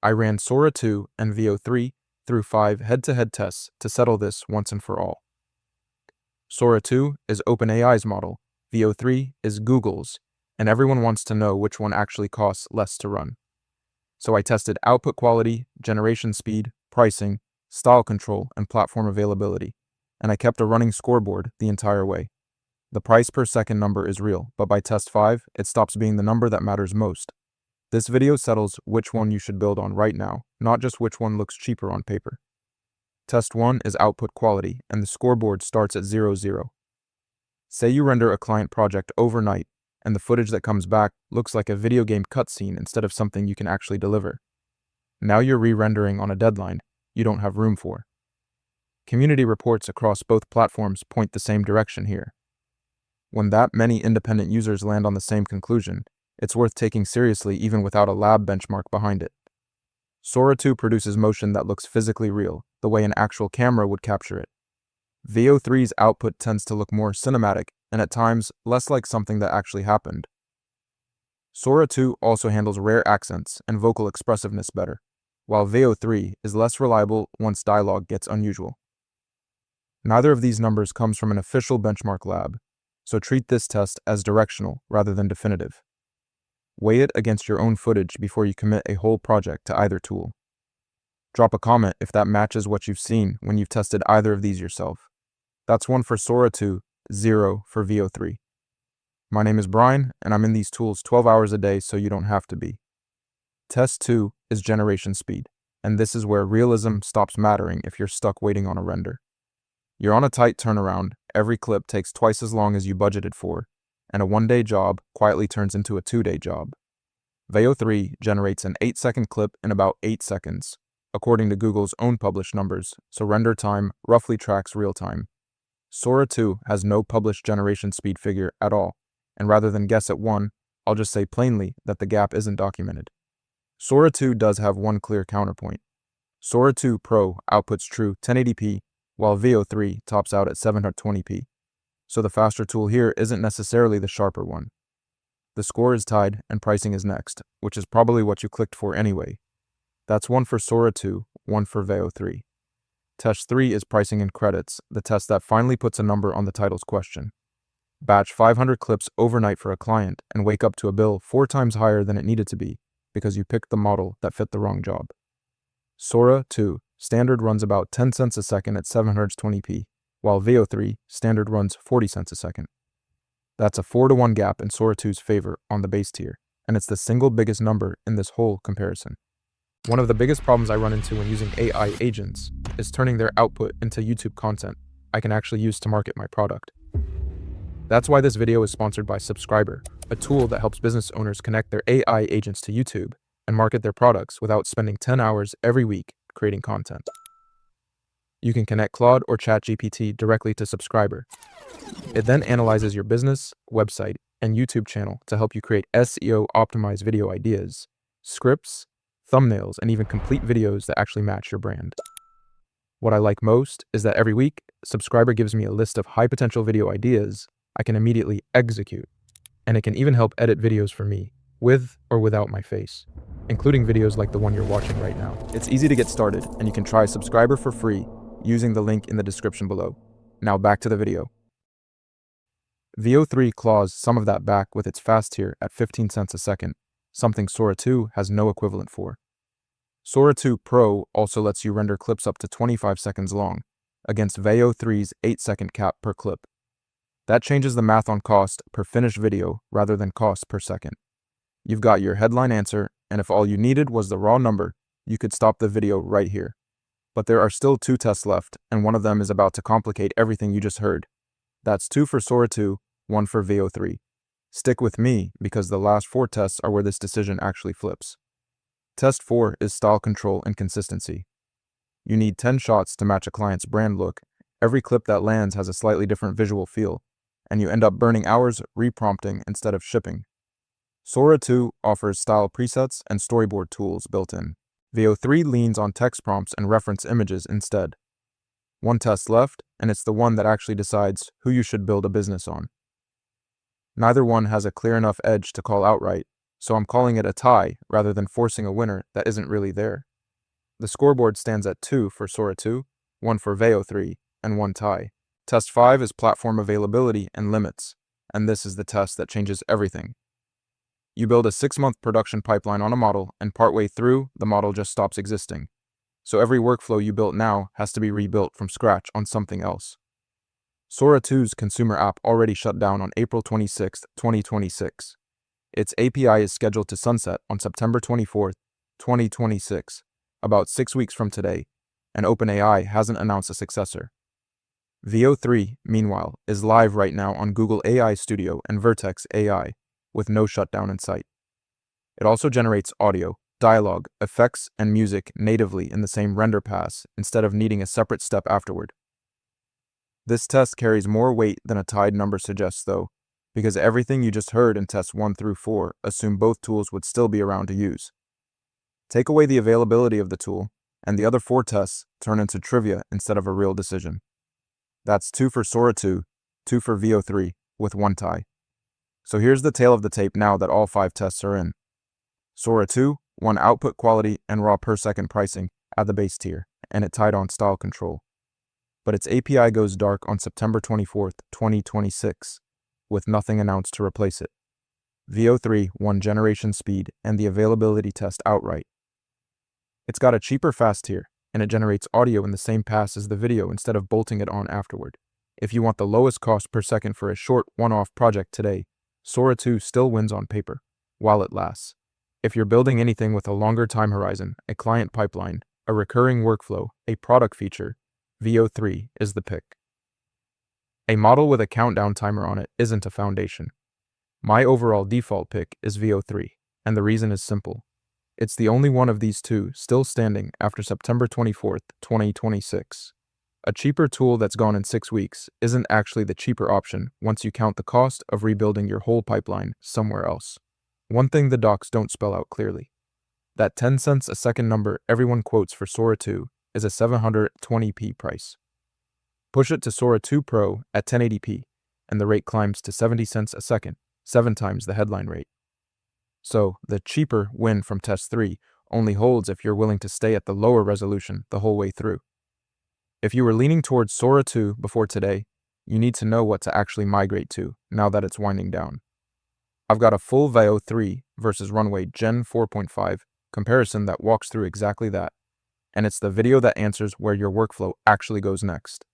I ran Sora 2 and VO3 through 5 head-to-head tests to settle this once and for all. Sora 2 is OpenAI's model, VO3 is Google's, and everyone wants to know which one actually costs less to run. So I tested output quality, generation speed, pricing, style control, and platform availability, and I kept a running scoreboard the entire way. The price per second number is real, but by test 5, it stops being the number that matters most. This video settles which one you should build on right now, not just which one looks cheaper on paper. Test 1 is output quality, and the scoreboard starts at 0, 0. Say you render a client project overnight, and the footage that comes back looks like a video game cutscene instead of something you can actually deliver. Now you're re-rendering on a deadline you don't have room for. Community reports across both platforms point the same direction here. When that many independent users land on the same conclusion, it's worth taking seriously even without a lab benchmark behind it. Sora 2 produces motion that looks physically real, the way an actual camera would capture it. VO3's output tends to look more cinematic and at times less like something that actually happened. Sora 2 also handles rare accents and vocal expressiveness better, while VO3 is less reliable once dialogue gets unusual. Neither of these numbers comes from an official benchmark lab, so treat this test as directional rather than definitive. Weigh it against your own footage before you commit a whole project to either tool. Drop a comment if that matches what you've seen when you've tested either of these yourself. That's 1 for Sora 2, 0 for VO3. My name is Brian, and I'm in these tools 12 hours a day so you don't have to be. Test 2 is generation speed, and this is where realism stops mattering if you're stuck waiting on a render. You're on a tight turnaround, every clip takes twice as long as you budgeted for, and a 1-day job quietly turns into a 2-day job. VO3 generates an 8-second clip in about 8 seconds, according to Google's own published numbers, so render time roughly tracks real time. Sora 2 has no published generation speed figure at all, and rather than guess at 1, I'll just say plainly that the gap isn't documented. Sora 2 does have one clear counterpoint. Sora 2 Pro outputs true 1080p, while VO3 tops out at 720p. So the faster tool here isn't necessarily the sharper one. The score is tied and pricing is next, which is probably what you clicked for anyway. That's 1 for Sora 2, 1 for VO3. Test 3 is pricing and credits, the test that finally puts a number on the title's question. Batch 500 clips overnight for a client and wake up to a bill 4 times higher than it needed to be because you picked the model that fit the wrong job. Sora 2 standard runs about 10 cents a second at 720p, while VO3 standard runs 40 cents a second. That's a 4-to-1 gap in Sora 2's favor on the base tier, and it's the single biggest number in this whole comparison. One of the biggest problems I run into when using AI agents is turning their output into YouTube content I can actually use to market my product. That's why this video is sponsored by Subscriber, a tool that helps business owners connect their AI agents to YouTube and market their products without spending 10 hours every week creating content. You can connect Claude or ChatGPT directly to Subscriber. It then analyzes your business, website, and YouTube channel to help you create SEO-optimized video ideas, scripts, thumbnails, and even complete videos that actually match your brand. What I like most is that every week, Subscriber gives me a list of high-potential video ideas I can immediately execute, and it can even help edit videos for me, with or without my face, including videos like the one you're watching right now. It's easy to get started, and you can try Subscriber for free using the link in the description below. Now back to the video. VO3 claws some of that back with its fast tier at 15 cents a second, something Sora 2 has no equivalent for. Sora 2 Pro also lets you render clips up to 25 seconds long, against VO3's 8-second cap per clip. That changes the math on cost per finished video rather than cost per second. You've got your headline answer, and if all you needed was the raw number, you could stop the video right here. But there are still 2 tests left, and one of them is about to complicate everything you just heard. That's 2 for Sora 2, 1 for VO3. Stick with me, because the last 4 tests are where this decision actually flips. Test 4 is style control and consistency. You need 10 shots to match a client's brand look. Every clip that lands has a slightly different visual feel, and you end up burning hours reprompting instead of shipping. Sora 2 offers style presets and storyboard tools built in. VO3 leans on text prompts and reference images instead. 1 test left, and it's the one that actually decides who you should build a business on. Neither one has a clear enough edge to call outright, so I'm calling it a tie rather than forcing a winner that isn't really there. The scoreboard stands at 2 for Sora 2, 1 for Veo 3, and 1 tie. Test 5 is platform availability and limits, and this is the test that changes everything. You build a 6-month production pipeline on a model, and partway through, the model just stops existing. So every workflow you built now has to be rebuilt from scratch on something else. Sora 2's consumer app already shut down on April 26, 2026. Its API is scheduled to sunset on September 24, 2026, about 6 weeks from today, and OpenAI hasn't announced a successor. Veo 3, meanwhile, is live right now on Google AI Studio and Vertex AI, with no shutdown in sight. It also generates audio, dialogue, effects, and music natively in the same render pass instead of needing a separate step afterward. This test carries more weight than a tied number suggests, though, because everything you just heard in tests 1 through 4 assume both tools would still be around to use. Take away the availability of the tool, and the other 4 tests turn into trivia instead of a real decision. That's 2 for Sora 2, 2 for Veo 3, with 1 tie. So here's the tail of the tape now that all 5 tests are in. Sora 2 won output quality and raw per second pricing at the base tier, and it tied on style control. But its API goes dark on September 24, 2026, with nothing announced to replace it. Veo 3 won generation speed and the availability test outright. It's got a cheaper fast tier, and it generates audio in the same pass as the video instead of bolting it on afterward. If you want the lowest cost per second for a short, one-off project today, Sora 2 still wins on paper, while it lasts. If you're building anything with a longer time horizon, a client pipeline, a recurring workflow, a product feature, Veo 3 is the pick. A model with a countdown timer on it isn't a foundation. My overall default pick is Veo 3, and the reason is simple. It's the only one of these two still standing after September 24, 2026. A cheaper tool that's gone in 6 weeks isn't actually the cheaper option once you count the cost of rebuilding your whole pipeline somewhere else. One thing the docs don't spell out clearly. That 10 cents a second number everyone quotes for Sora 2 is a 720p price. Push it to Sora 2 Pro at 1080p, and the rate climbs to 70 cents a second, 7 times the headline rate. So, the cheaper win from test 3 only holds if you're willing to stay at the lower resolution the whole way through. If you were leaning towards Sora 2 before today, you need to know what to actually migrate to now that it's winding down. I've got a full Veo 3 versus Runway Gen 4.5 comparison that walks through exactly that, and it's the video that answers where your workflow actually goes next.